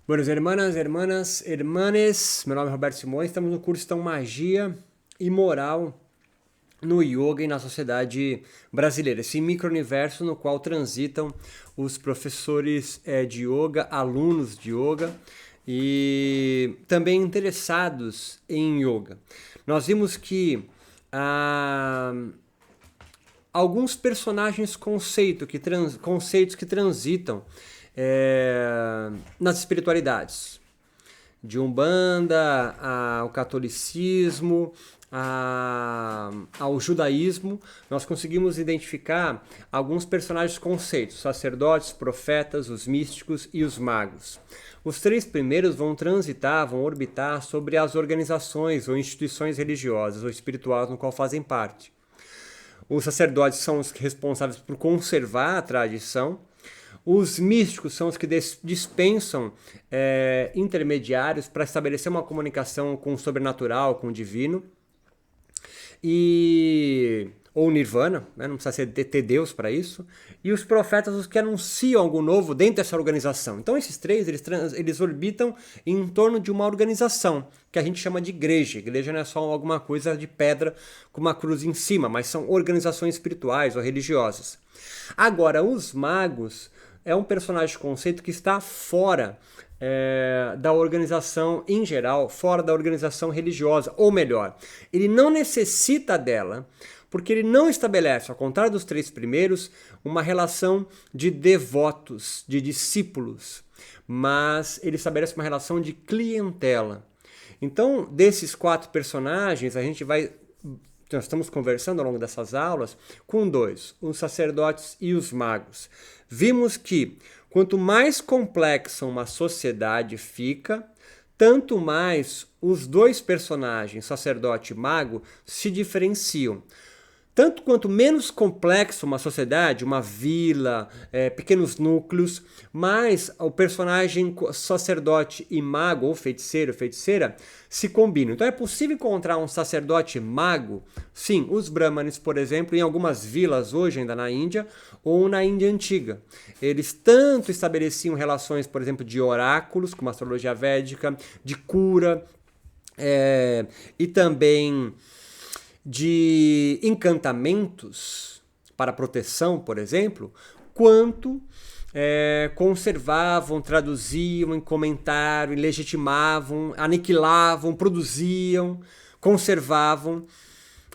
Buenas hermanas, hermanas, hermanes, meu nome é Roberto Simões, estamos no curso então Magia e Moral no Yoga e na sociedade brasileira, esse micro-universo no qual transitam os professores de yoga, alunos de yoga e também interessados em yoga. Nós vimos que alguns personagens conceitos que transitam nas espiritualidades, de Umbanda ao catolicismo, ao judaísmo, nós conseguimos identificar alguns personagens conceitos, sacerdotes, profetas, os místicos e os magos. Os três primeiros vão orbitar sobre as organizações ou instituições religiosas ou espirituais no qual fazem parte. Os sacerdotes são os responsáveis por conservar a tradição. Os místicos são os que dispensam intermediários para estabelecer uma comunicação com o sobrenatural, com o divino. Ou nirvana, né? Não precisa ter Deus para isso. E os profetas, os que anunciam algo novo dentro dessa organização. Então esses três, eles orbitam em torno de uma organização, que a gente chama de igreja. Igreja não é só alguma coisa de pedra com uma cruz em cima, mas são organizações espirituais ou religiosas. Agora, os magos é um personagem de conceito que está fora da organização em geral, fora da organização religiosa, ou melhor, ele não necessita dela, porque ele não estabelece, ao contrário dos três primeiros, uma relação de devotos, de discípulos, mas ele estabelece uma relação de clientela. Então, desses quatro personagens, nós estamos conversando ao longo dessas aulas com dois, os sacerdotes e os magos. Vimos que quanto mais complexa uma sociedade fica, tanto mais os dois personagens, sacerdote e mago, se diferenciam. Tanto quanto menos complexa uma sociedade, uma vila, pequenos núcleos, mais o personagem sacerdote e mago, ou feiticeiro, feiticeira, se combinam. Então é possível encontrar um sacerdote mago? Sim, os brahmanes, por exemplo, em algumas vilas hoje ainda na Índia ou na Índia antiga. Eles tanto estabeleciam relações, por exemplo, de oráculos, como a astrologia védica, de cura, e também de encantamentos para proteção, por exemplo, quanto conservavam, traduziam em comentário, legitimavam, aniquilavam, produziam, conservavam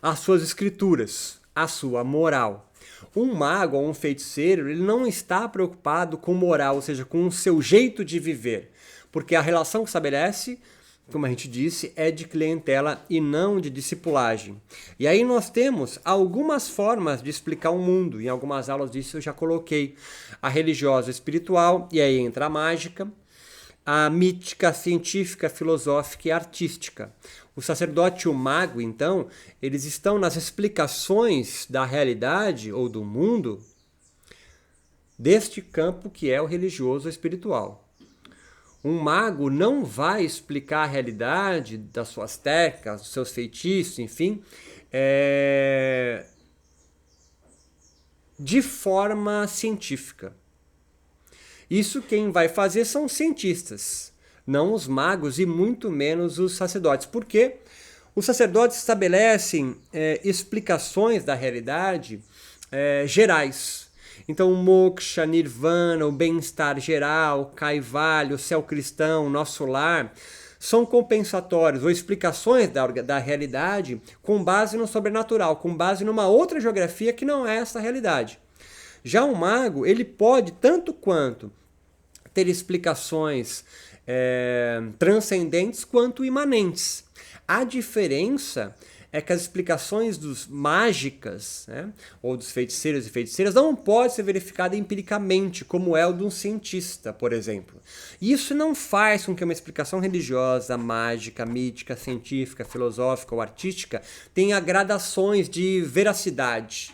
as suas escrituras, a sua moral. Um mago ou um feiticeiro, ele não está preocupado com moral, ou seja, com o seu jeito de viver, porque a relação que estabelece, como a gente disse, é de clientela e não de discipulagem. E aí nós temos algumas formas de explicar o mundo. Em algumas aulas disso eu já coloquei. A religiosa, a espiritual, e aí entra a mágica, a mítica, a científica, a filosófica e a artística. O sacerdote e o mago, então, eles estão nas explicações da realidade ou do mundo deste campo que é o religioso ou espiritual. Um mago não vai explicar a realidade das suas técnicas, dos seus feitiços, enfim, de forma científica. Isso quem vai fazer são os cientistas, não os magos e muito menos os sacerdotes. Por quê? Os sacerdotes estabelecem explicações da realidade gerais. Então, o moksha, nirvana, o bem-estar geral, kaivalya, o céu cristão, o nosso lar, são compensatórios ou explicações da realidade com base no sobrenatural, com base numa outra geografia que não é essa realidade. Já o mago, ele pode, tanto quanto, ter explicações transcendentes quanto imanentes. A diferença é que as explicações dos mágicas, né, ou dos feiticeiros e feiticeiras não pode ser verificada empiricamente, como é o de um cientista, por exemplo. Isso não faz com que uma explicação religiosa, mágica, mítica, científica, filosófica ou artística tenha gradações de veracidade.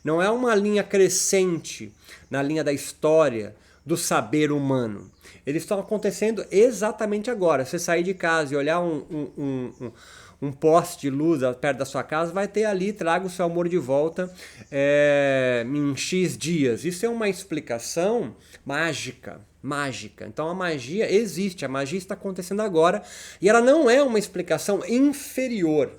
Não é uma linha crescente na linha da história do saber humano. Eles estão acontecendo exatamente agora. Você sair de casa e olhar um poste de luz perto da sua casa, vai ter ali, traga o seu amor de volta em X dias. Isso é uma explicação mágica. mágica. Então a magia existe, a magia está acontecendo agora e ela não é uma explicação inferior.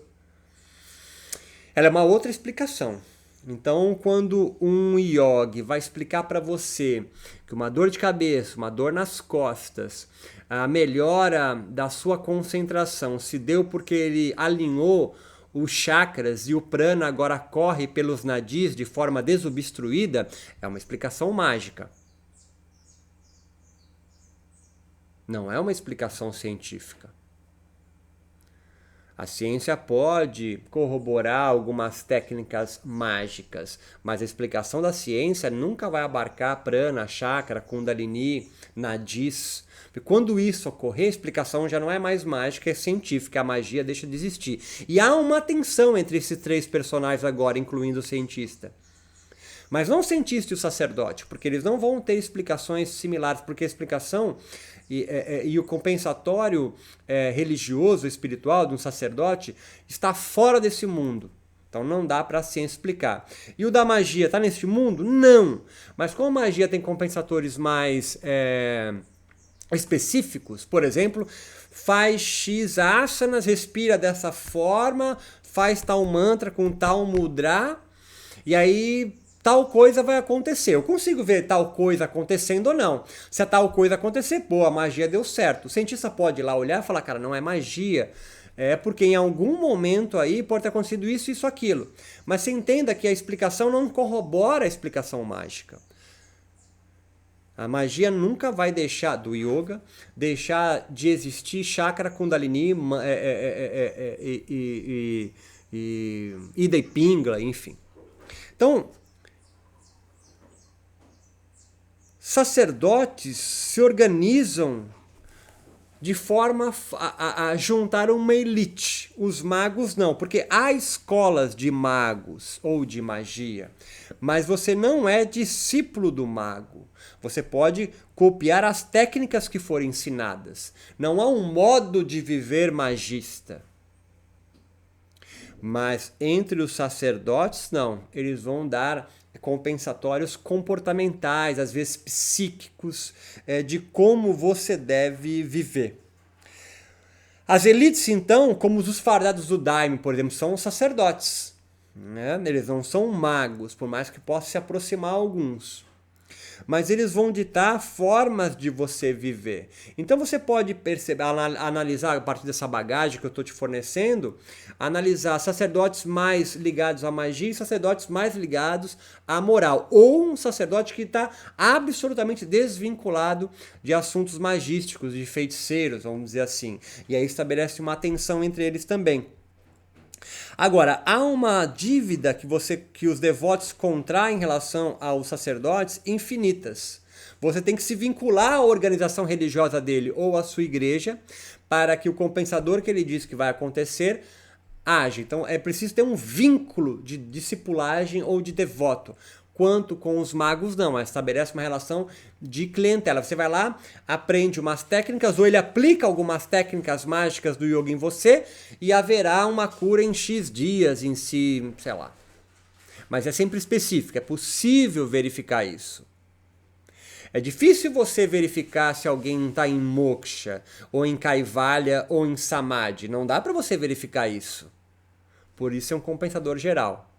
Ela é uma outra explicação. Então, quando um yogi vai explicar para você que uma dor de cabeça, uma dor nas costas, a melhora da sua concentração se deu porque ele alinhou os chakras e o prana agora corre pelos nadis de forma desobstruída, é uma explicação mágica. Não é uma explicação científica. A ciência pode corroborar algumas técnicas mágicas, mas a explicação da ciência nunca vai abarcar prana, chakra, kundalini, nadis. E quando isso ocorrer, a explicação já não é mais mágica, é científica, a magia deixa de existir. E há uma tensão entre esses três personagens agora, incluindo o cientista. Mas não o cientista e o sacerdote, porque eles não vão ter explicações similares, porque a explicação e o compensatório religioso, espiritual de um sacerdote está fora desse mundo. Então não dá para a ciência explicar. E o da magia está nesse mundo? Não. Mas como a magia tem compensadores mais específicos, por exemplo, faz X asanas, respira dessa forma, faz tal mantra com tal mudra, e aí tal coisa vai acontecer. Eu consigo ver tal coisa acontecendo ou não. Se a tal coisa acontecer, pô, a magia deu certo. O cientista pode ir lá olhar e falar, cara, não é magia. É porque em algum momento aí pode ter acontecido isso, isso, aquilo. Mas você entenda que a explicação não corrobora a explicação mágica. A magia nunca vai deixar, do yoga, deixar de existir chakra, kundalini, ida e pingla, enfim. Então, sacerdotes se organizam de forma a juntar uma elite. Os magos não, porque há escolas de magos ou de magia, mas você não é discípulo do mago. Você pode copiar as técnicas que forem ensinadas. Não há um modo de viver magista. Mas entre os sacerdotes, não. Eles vão dar compensatórios comportamentais, às vezes psíquicos, de como você deve viver. As elites, então, como os fardados do daime, por exemplo, são os sacerdotes. Né? Eles não são magos, por mais que possa se aproximar alguns. Mas eles vão ditar formas de você viver. Então você pode perceber, analisar a partir dessa bagagem que eu estou te fornecendo, analisar sacerdotes mais ligados à magia e sacerdotes mais ligados à moral. Ou um sacerdote que está absolutamente desvinculado de assuntos magísticos, de feiticeiros, vamos dizer assim. E aí estabelece uma tensão entre eles também. Agora, há uma dívida que os devotos contraem em relação aos sacerdotes infinitas. Você tem que se vincular à organização religiosa dele ou à sua igreja para que o compensador que ele diz que vai acontecer age. Então é preciso ter um vínculo de discipulagem ou de devoto. Quanto com os magos, não, mas estabelece uma relação de clientela. Você vai lá, aprende umas técnicas, ou ele aplica algumas técnicas mágicas do yoga em você, e haverá uma cura em X dias, em si, sei lá. Mas é sempre específico, é possível verificar isso. É difícil você verificar se alguém está em moksha, ou em kaivalya, ou em samadhi. Não dá para você verificar isso. Por isso é um compensador geral.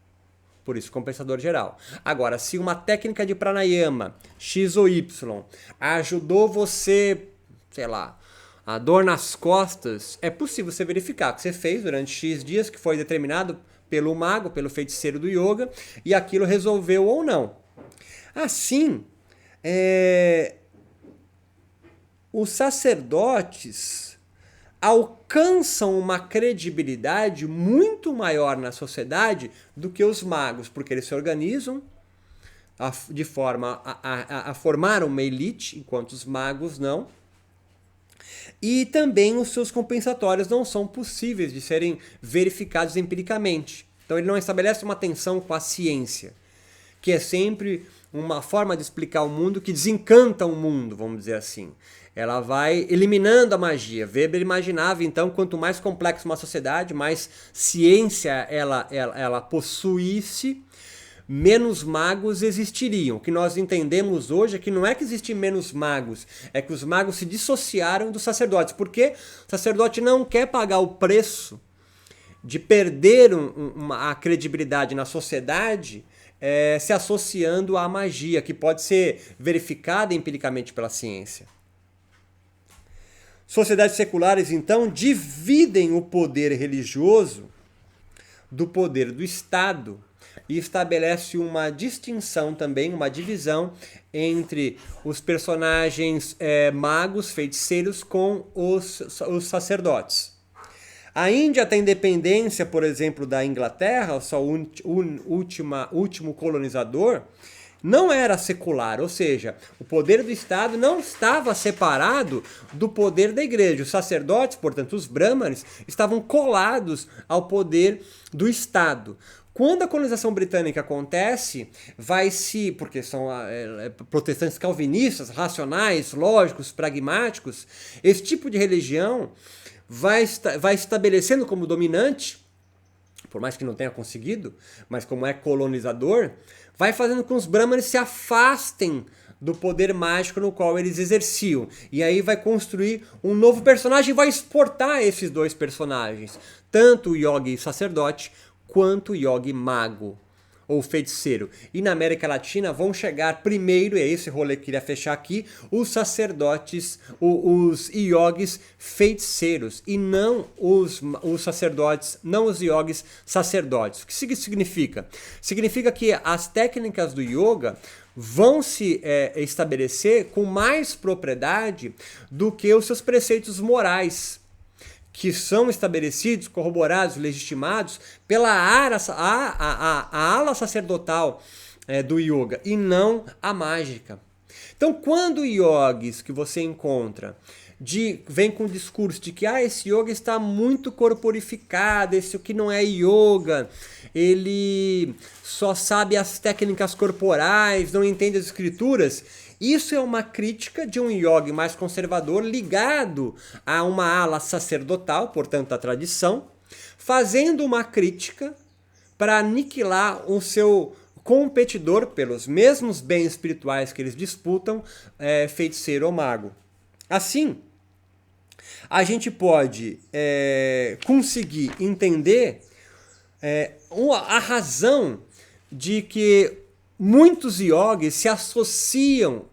Agora, se uma técnica de pranayama, X ou Y, ajudou você, sei lá, a dor nas costas, é possível você verificar o que você fez durante X dias, que foi determinado pelo mago, pelo feiticeiro do yoga, e aquilo resolveu ou não. Assim, os sacerdotes alcançam uma credibilidade muito maior na sociedade do que os magos, porque eles se organizam de forma a formar uma elite, enquanto os magos não. E também os seus compensatórios não são possíveis de serem verificados empiricamente. Então ele não estabelece uma tensão com a ciência, que é sempre uma forma de explicar o mundo que desencanta o mundo, vamos dizer assim. Ela vai eliminando a magia. Weber imaginava, então, quanto mais complexa uma sociedade, mais ciência ela possuísse, menos magos existiriam. O que nós entendemos hoje é que não é que existem menos magos, é que os magos se dissociaram dos sacerdotes, porque o sacerdote não quer pagar o preço de perder a credibilidade na sociedade se associando à magia, que pode ser verificada empiricamente pela ciência. Sociedades seculares, então, dividem o poder religioso do poder do Estado e estabelece uma distinção também, uma divisão entre os personagens magos, feiticeiros, com os sacerdotes. A Índia tem independência, por exemplo, da Inglaterra, o seu último colonizador, não era secular, ou seja, o poder do Estado não estava separado do poder da igreja. Os sacerdotes, portanto, os brahmanes, estavam colados ao poder do Estado. Quando a colonização britânica acontece, porque são protestantes calvinistas, racionais, lógicos, pragmáticos, esse tipo de religião vai estabelecendo como dominante, por mais que não tenha conseguido, mas como é colonizador, vai fazendo com que os brahmanes se afastem do poder mágico no qual eles exerciam. E aí vai construir um novo personagem e vai exportar esses dois personagens, tanto o yogi sacerdote quanto o yogi mago ou feiticeiro. E na América Latina vão chegar primeiro, e é esse rolê que eu queria fechar aqui, os sacerdotes, os yogis feiticeiros, e não os sacerdotes, não os yogis sacerdotes. O que significa? Significa que as técnicas do yoga vão se estabelecer com mais propriedade do que os seus preceitos morais, que são estabelecidos, corroborados, legitimados pela ala sacerdotal do yoga, e não a mágica. Então, quando yogis que você encontra vem com o discurso de que esse yoga está muito corporificado, esse aqui não é yoga, ele só sabe as técnicas corporais, não entende as escrituras, isso é uma crítica de um yogi mais conservador ligado a uma ala sacerdotal, portanto a tradição, fazendo uma crítica para aniquilar o seu competidor pelos mesmos bens espirituais que eles disputam, feiticeiro ou mago. Assim, a gente pode conseguir entender a razão de que muitos yogis se associam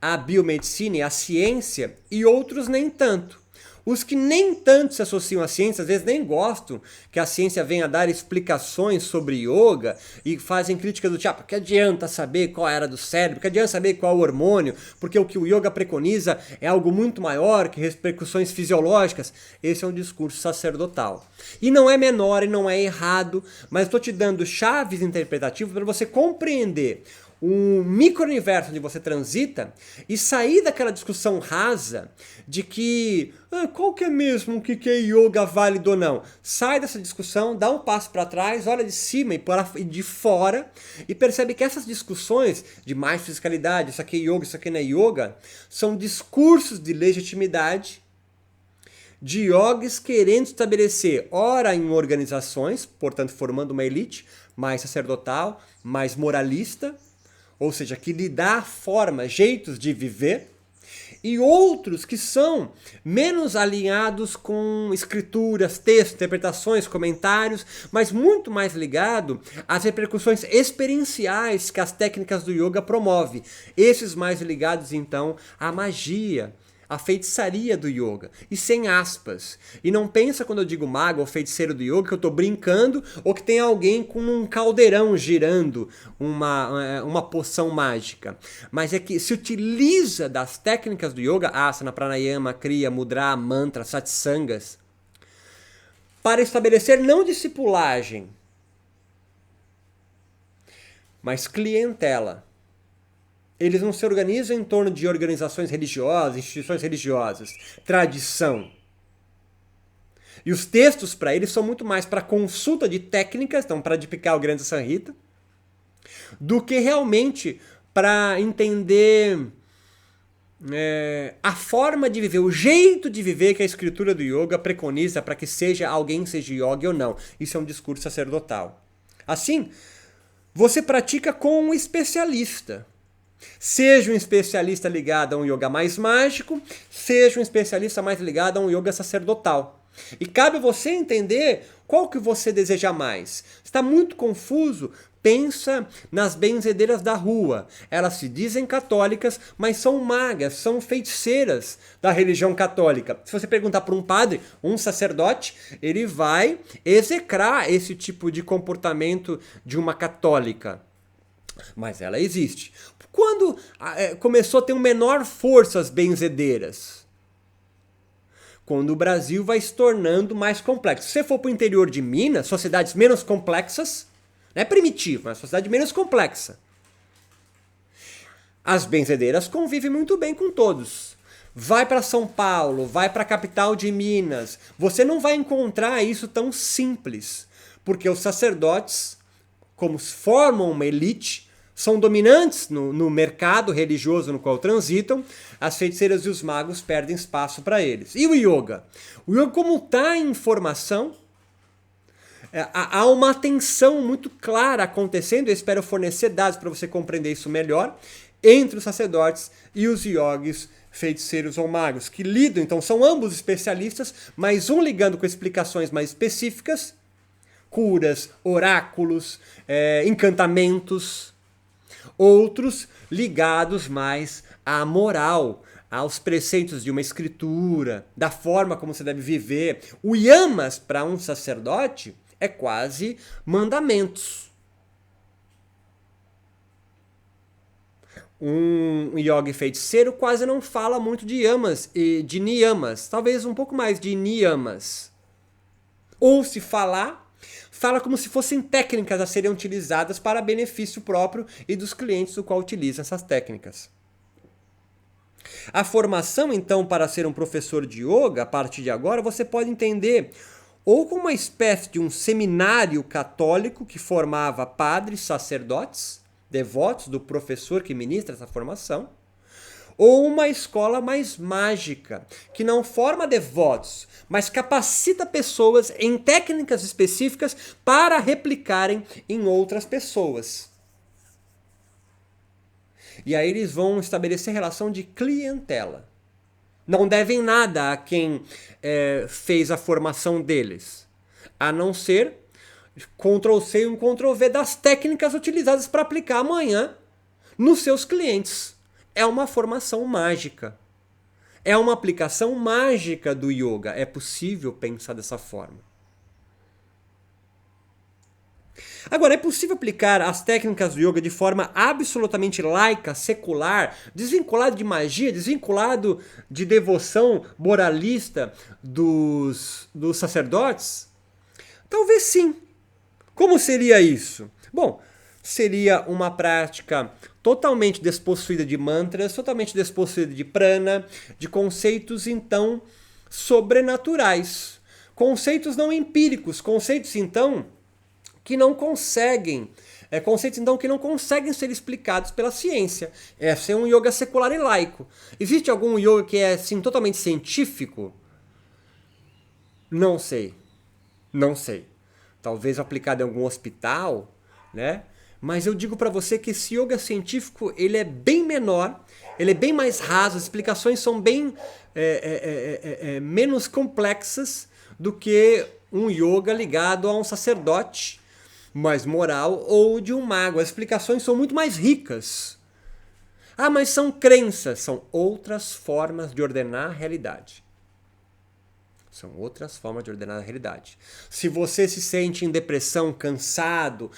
à biomedicina e à ciência e outros nem tanto. Os que nem tanto se associam à ciência, às vezes nem gostam que a ciência venha dar explicações sobre yoga e fazem críticas do tipo, que adianta saber qual é a área do cérebro, que adianta saber qual é o hormônio, porque o que o yoga preconiza é algo muito maior que repercussões fisiológicas. Esse é um discurso sacerdotal. E não é menor e não é errado, mas estou te dando chaves interpretativas para você compreender um micro-universo onde você transita e sair daquela discussão rasa de que qual que é mesmo o que é yoga válido ou não. Sai dessa discussão, dá um passo para trás, olha de cima e de fora e percebe que essas discussões de mais fisicalidade, isso aqui é yoga, isso aqui não é yoga, são discursos de legitimidade de yogis querendo estabelecer, ora em organizações, portanto formando uma elite mais sacerdotal, mais moralista, ou seja, que lhe dá forma, jeitos de viver, e outros que são menos alinhados com escrituras, textos, interpretações, comentários, mas muito mais ligado às repercussões experienciais que as técnicas do yoga promovem. Esses mais ligados, então, à magia, a feitiçaria do yoga, e sem aspas. E não pensa quando eu digo mago ou feiticeiro do yoga que eu estou brincando ou que tem alguém com um caldeirão girando uma poção mágica. Mas é que se utiliza das técnicas do yoga, asana, pranayama, kriya, mudra, mantra, satsangas, para estabelecer não discipulagem, mas clientela. Eles não se organizam em torno de organizações religiosas, instituições religiosas, tradição. E os textos para eles são muito mais para consulta de técnicas, então para dipicar o grande Sanhita, do que realmente para entender a forma de viver, o jeito de viver que a escritura do yoga preconiza para que alguém seja yogi ou não. Isso é um discurso sacerdotal. Assim, você pratica com um especialista. Seja um especialista ligado a um yoga mais mágico, seja um especialista mais ligado a um yoga sacerdotal. E cabe você entender qual que você deseja mais. Está muito confuso? Pensa nas benzedeiras da rua. Elas se dizem católicas, mas são magas, são feiticeiras da religião católica. Se você perguntar para um padre, um sacerdote, ele vai execrar esse tipo de comportamento de uma católica. Mas ela existe. Quando começou a ter menor força as benzedeiras? Quando o Brasil vai se tornando mais complexo. Se você for para o interior de Minas, sociedades menos complexas, não é primitivo, mas sociedade menos complexa. As benzedeiras convivem muito bem com todos. Vai para São Paulo, vai para a capital de Minas, você não vai encontrar isso tão simples, porque os sacerdotes, como formam uma elite, são dominantes no mercado religioso no qual transitam, as feiticeiras e os magos perdem espaço para eles. E o yoga? O yoga, como está em formação, há uma tensão muito clara acontecendo, eu espero fornecer dados para você compreender isso melhor, entre os sacerdotes e os yogis, feiticeiros ou magos, que lidam, então são ambos especialistas, mas um ligando com explicações mais específicas, curas, oráculos, encantamentos, outros ligados mais à moral, aos preceitos de uma escritura, da forma como você deve viver. O yamas, para um sacerdote, é quase mandamentos. Um yogi feiticeiro quase não fala muito de yamas e de niyamas, talvez um pouco mais de niyamas. Ou se falar, fala como se fossem técnicas a serem utilizadas para benefício próprio e dos clientes do qual utilizam essas técnicas. A formação, então, para ser um professor de yoga, a partir de agora, você pode entender ou como uma espécie de um seminário católico que formava padres, sacerdotes, devotos do professor que ministra essa formação, ou uma escola mais mágica, que não forma devotos, mas capacita pessoas em técnicas específicas para replicarem em outras pessoas. E aí eles vão estabelecer relação de clientela. Não devem nada a quem fez a formação deles, a não ser Ctrl+C e um Ctrl+V das técnicas utilizadas para aplicar amanhã nos seus clientes. É uma formação mágica. É uma aplicação mágica do yoga. É possível pensar dessa forma. Agora, é possível aplicar as técnicas do yoga de forma absolutamente laica, secular, desvinculado de magia, desvinculado de devoção moralista dos sacerdotes? Talvez sim. Como seria isso? Bom, seria uma prática totalmente despossuída de mantras, totalmente despossuída de prana, de conceitos, então, sobrenaturais. Conceitos não empíricos, conceitos, então, que não conseguem ser explicados pela ciência. É ser um yoga secular e laico. Existe algum yoga que é assim, totalmente científico? Não sei. Talvez aplicado em algum hospital, né? Mas eu digo para você que esse yoga científico ele é bem menor, ele é bem mais raso, as explicações são bem menos complexas do que um yoga ligado a um sacerdote mais moral ou de um mago. As explicações são muito mais ricas. Ah, mas são crenças, são outras formas de ordenar a realidade. São outras formas de ordenar a realidade. Se você se sente em depressão, cansado,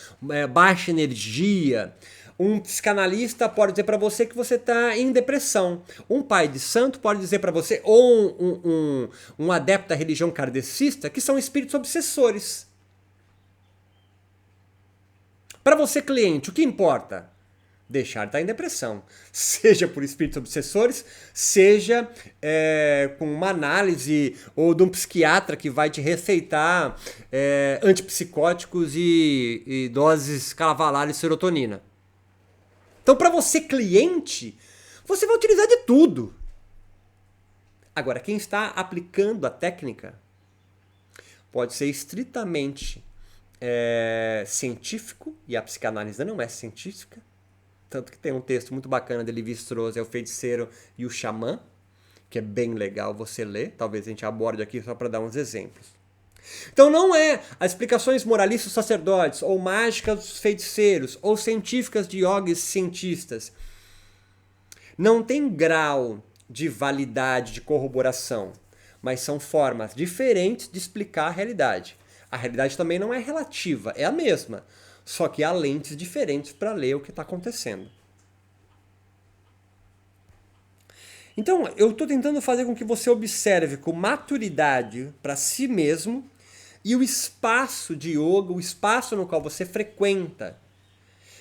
baixa energia, um psicanalista pode dizer para você que você está em depressão. Um pai de santo pode dizer para você, ou um adepto da religião kardecista, que são espíritos obsessores. Para você, cliente, o que importa? Deixar de estar em depressão. Seja por espíritos obsessores, seja com uma análise ou de um psiquiatra que vai te receitar antipsicóticos e doses calavalares de serotonina. Então, para você, cliente, você vai utilizar de tudo. Agora, quem está aplicando a técnica pode ser estritamente científico, e a psicanálise não é científica. Tanto que tem um texto muito bacana de Lévi-Strauss, é O Feiticeiro e o Xamã, que é bem legal você ler. Talvez a gente aborde aqui só para dar uns exemplos. Então não é as explicações moralistas dos sacerdotes, ou mágicas dos feiticeiros, ou científicas de yogis cientistas. Não tem grau de validade, de corroboração, mas são formas diferentes de explicar a realidade. A realidade também não é relativa, é a mesma, só que há lentes diferentes para ler o que está acontecendo. Então, eu estou tentando fazer com que você observe com maturidade para si mesmo e o espaço de yoga, o espaço no qual você frequenta,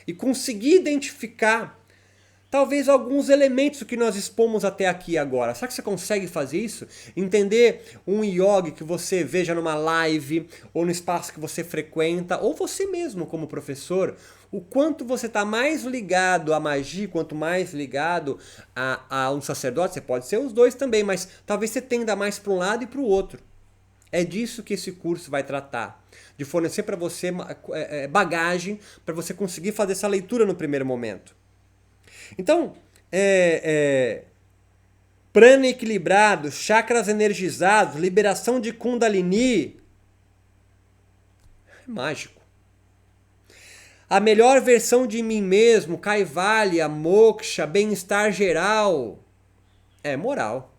e conseguir identificar talvez alguns elementos que nós expomos até aqui agora. Será que você consegue fazer isso? Entender um yogi que você veja numa live, ou no espaço que você frequenta, ou você mesmo como professor, o quanto você está mais ligado à magia, quanto mais ligado a um sacerdote. Você pode ser os dois também, mas talvez você tenda mais para um lado e para o outro. É disso que esse curso vai tratar, de fornecer para você bagagem para você conseguir fazer essa leitura no primeiro momento. Então, prana equilibrado, chakras energizados, liberação de Kundalini, é mágico. A melhor versão de mim mesmo, Kaivalya, Moksha, bem-estar geral, é moral.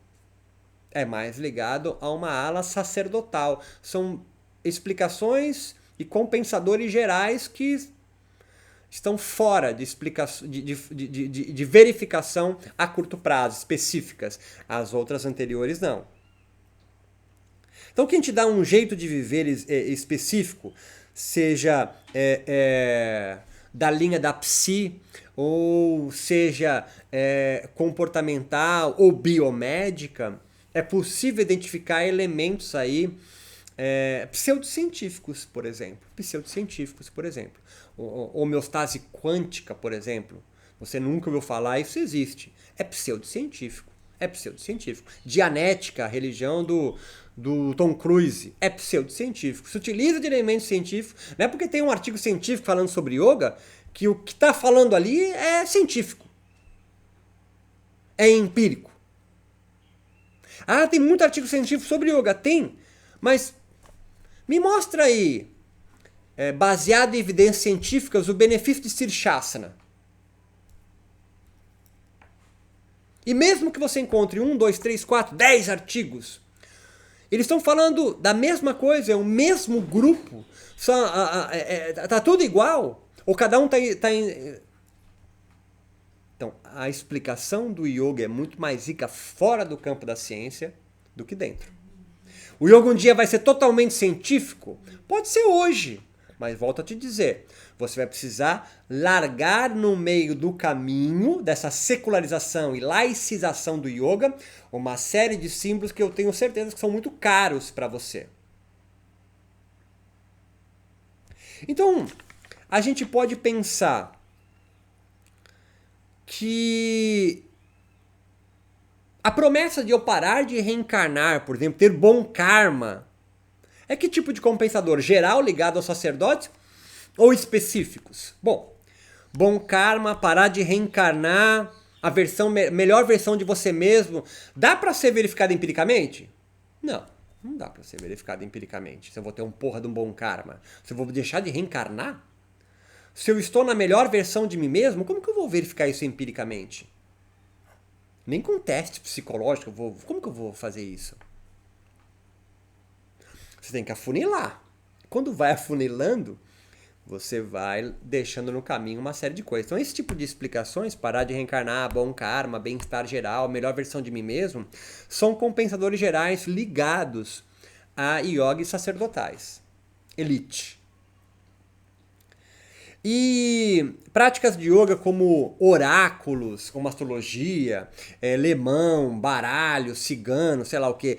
É mais ligado a uma ala sacerdotal. São explicações e compensadores gerais que estão fora de explicação, de verificação a curto prazo, específicas. As outras anteriores não. Então quem te dá um jeito de viver específico, seja da linha da psi, ou seja comportamental ou biomédica, é possível identificar elementos aí pseudocientíficos, por exemplo. Homeostase quântica, por exemplo. Você nunca ouviu falar, isso existe. É pseudocientífico. Dianética, a religião do Tom Cruise, é pseudocientífico. Se utiliza de elementos científicos. Não é porque tem um artigo científico falando sobre yoga que o que está falando ali é científico. É empírico. Ah, tem muito artigo científico sobre yoga. Tem, mas me mostra aí, baseado em evidências científicas, o benefício de Sirsasana. E mesmo que você encontre 1, 2, 3, 4, 10 artigos, eles estão falando da mesma coisa, é o mesmo grupo, tá tudo igual, ou cada um tá em... Então, a explicação do yoga é muito mais rica fora do campo da ciência do que dentro. O yoga um dia vai ser totalmente científico? Pode ser hoje, mas volto a te dizer, você vai precisar largar no meio do caminho dessa secularização e laicização do yoga uma série de símbolos que eu tenho certeza que são muito caros para você. Então, a gente pode pensar que a promessa de eu parar de reencarnar, por exemplo, ter bom karma, é que tipo de compensador? Geral, ligado aos sacerdotes, ou específicos? Bom karma, parar de reencarnar, a melhor versão de você mesmo, dá para ser verificado empiricamente? Não dá para ser verificado empiricamente. Se eu vou ter um porra de um bom karma, se eu vou deixar de reencarnar? Se eu estou na melhor versão de mim mesmo, como que eu vou verificar isso empiricamente? Nem com teste psicológico, como que eu vou fazer isso? Você tem que afunilar. Quando vai afunilando, você vai deixando no caminho uma série de coisas. Então esse tipo de explicações, parar de reencarnar, bom karma, bem-estar geral, melhor versão de mim mesmo, são compensadores gerais ligados a yogis sacerdotais. Elite. E práticas de yoga como oráculos, como astrologia, lemão, baralho, cigano, sei lá o que,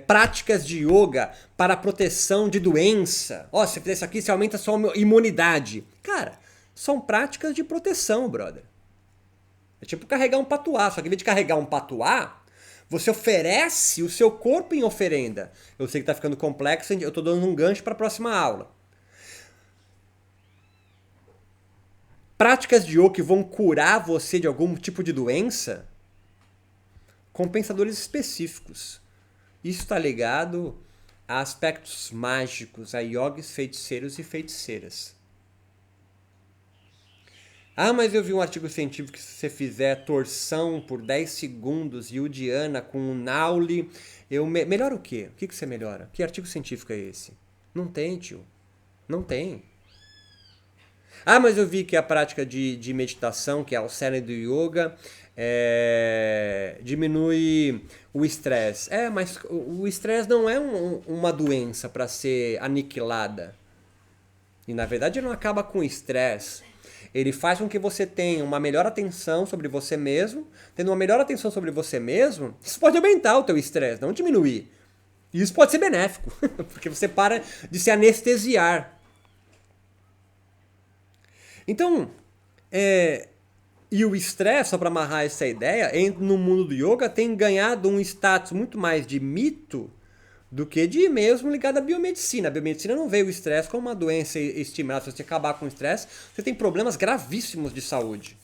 práticas de yoga para proteção de doença. Se você fizer isso aqui, você aumenta a sua imunidade. Cara, são práticas de proteção, brother. É tipo carregar um patuá, só que em vez de carregar um patuá, você oferece o seu corpo em oferenda. Eu sei que tá ficando complexo, eu tô dando um gancho para a próxima aula. práticas de yoga que vão curar você de algum tipo de doença, compensadores específicos. Isso está ligado a aspectos mágicos, a yogis, feiticeiros e feiticeiras. Ah, mas eu vi um artigo científico que se você fizer torção por 10 segundos Yudiana com um Nauli, melhora o quê? O que você melhora? Que artigo científico é esse? Não tem, tio. Não tem. Ah, mas eu vi que a prática de meditação, que é o cerne do yoga, diminui o estresse. Mas o estresse não é uma doença para ser aniquilada. E na verdade ele não acaba com o estresse. Ele faz com que você tenha uma melhor atenção sobre você mesmo. Tendo uma melhor atenção sobre você mesmo, isso pode aumentar o teu estresse, não diminuir. E isso pode ser benéfico, porque você para de se anestesiar. Então, e o estresse, só para amarrar essa ideia, no mundo do yoga tem ganhado um status muito mais de mito do que de mesmo ligado à biomedicina. A biomedicina não vê o estresse como uma doença estimada. Se você acabar com o estresse, você tem problemas gravíssimos de saúde.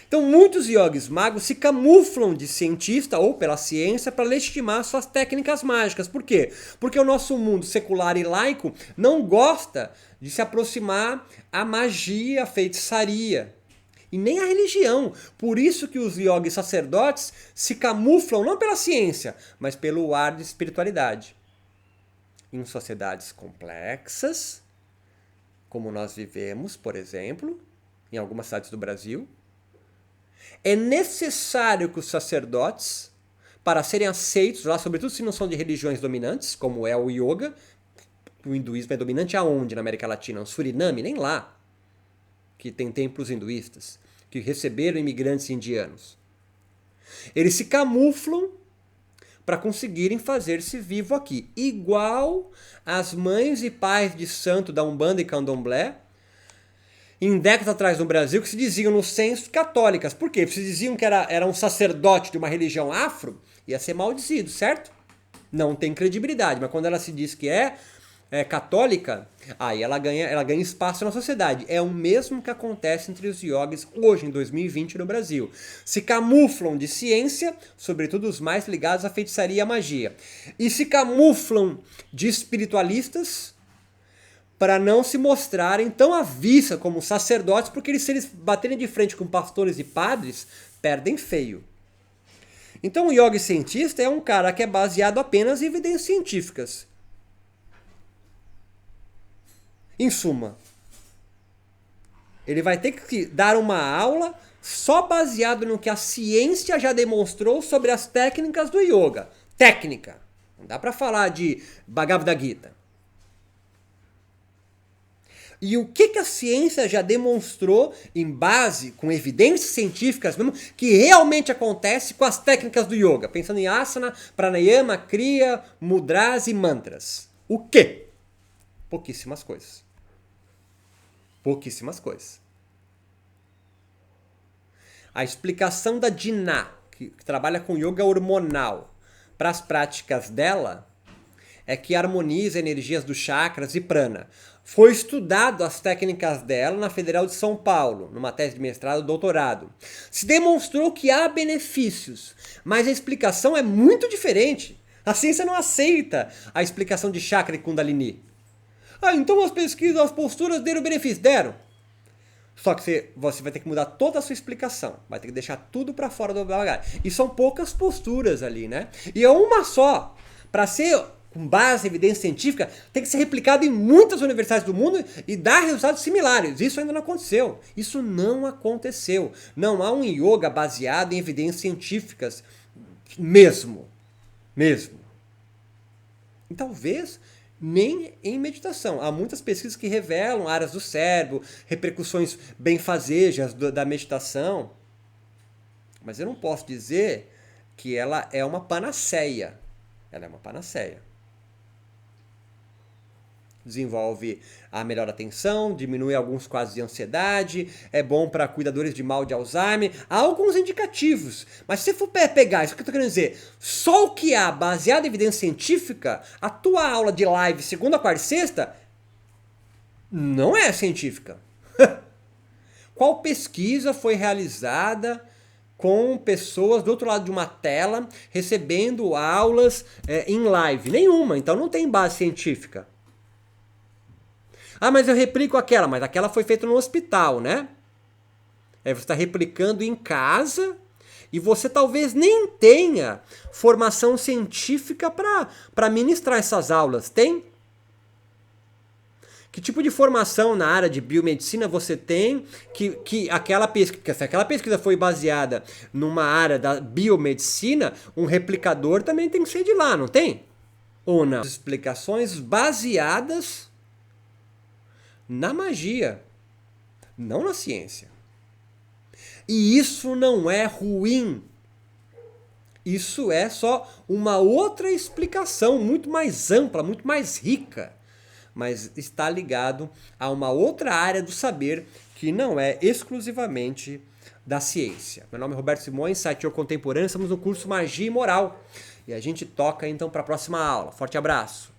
Então muitos yogis magos se camuflam de cientista ou pela ciência para legitimar suas técnicas mágicas. Por quê? Porque o nosso mundo secular e laico não gosta de se aproximar à magia, à feitiçaria. E nem a religião. Por isso que os yogis sacerdotes se camuflam não pela ciência, mas pelo ar de espiritualidade. Em sociedades complexas, como nós vivemos, por exemplo, em algumas cidades do Brasil, é necessário que os sacerdotes, para serem aceitos lá, sobretudo se não são de religiões dominantes, como é o yoga, o hinduísmo é dominante aonde na América Latina? No Suriname? Nem lá, que tem templos hinduístas, que receberam imigrantes indianos. Eles se camuflam para conseguirem fazer-se vivo aqui. Igual as mães e pais de santo da Umbanda e Candomblé, em décadas atrás no Brasil, que se diziam no censo católicas. Por quê? Porque se diziam que era um sacerdote de uma religião afro, ia ser maldizido, certo? Não tem credibilidade, mas quando ela se diz que é católica, aí ela ganha espaço na sociedade. É o mesmo que acontece entre os yogis hoje, em 2020, no Brasil. Se camuflam de ciência, sobretudo os mais ligados à feitiçaria e à magia. E se camuflam de espiritualistas para não se mostrarem tão à vista como sacerdotes, porque se eles baterem de frente com pastores e padres, perdem feio. Então o yogi cientista é um cara que é baseado apenas em evidências científicas. Em suma, ele vai ter que dar uma aula só baseado no que a ciência já demonstrou sobre as técnicas do yoga. Técnica. Não dá para falar de Bhagavad Gita. E o que a ciência já demonstrou em base, com evidências científicas mesmo, que realmente acontece com as técnicas do yoga? Pensando em asana, pranayama, kriya, mudras e mantras. O quê? Pouquíssimas coisas. Pouquíssimas coisas. A explicação da Jinnah, que trabalha com yoga hormonal, para as práticas dela, é que harmoniza energias dos chakras e prana. Foi estudado as técnicas dela na Federal de São Paulo, numa tese de mestrado e doutorado. Se demonstrou que há benefícios, mas a explicação é muito diferente. A ciência não aceita a explicação de chakra e kundalini. Então as pesquisas, as posturas deram benefício. Deram. Só que você vai ter que mudar toda a sua explicação. Vai ter que deixar tudo para fora do bagagem. E são poucas posturas ali, né? E é uma só. Para ser com base em evidência científica, tem que ser replicado em muitas universidades do mundo e dar resultados similares. Isso ainda não aconteceu. Isso não aconteceu. Não há um yoga baseado em evidências científicas mesmo. E talvez nem em meditação. Há muitas pesquisas que revelam áreas do cérebro, repercussões benfazejas da meditação. Mas eu não posso dizer que ela é uma panaceia. Ela é uma panaceia. Desenvolve a melhor atenção, diminui alguns quadros de ansiedade, é bom para cuidadores de mal de Alzheimer. Há alguns indicativos, mas se você for pegar, isso que eu estou querendo dizer, só o que há baseado em evidência científica, a tua aula de live segunda, quarta e sexta não é científica. Qual pesquisa foi realizada com pessoas do outro lado de uma tela recebendo aulas em live? Nenhuma, então não tem base científica. Ah, mas eu replico aquela, mas aquela foi feita no hospital, né? Você está replicando em casa e você talvez nem tenha formação científica para ministrar essas aulas. Tem? Que tipo de formação na área de biomedicina você tem que aquela pesquisa, se aquela pesquisa foi baseada numa área da biomedicina, um replicador também tem que ser de lá, não tem? Ou não? Explicações baseadas na magia, não na ciência. E isso não é ruim. Isso é só uma outra explicação muito mais ampla, muito mais rica, mas está ligado a uma outra área do saber que não é exclusivamente da ciência. Meu nome é Roberto Simões, site Contemporâneo, estamos no curso Magia e Moral. E a gente toca então para a próxima aula. Forte abraço!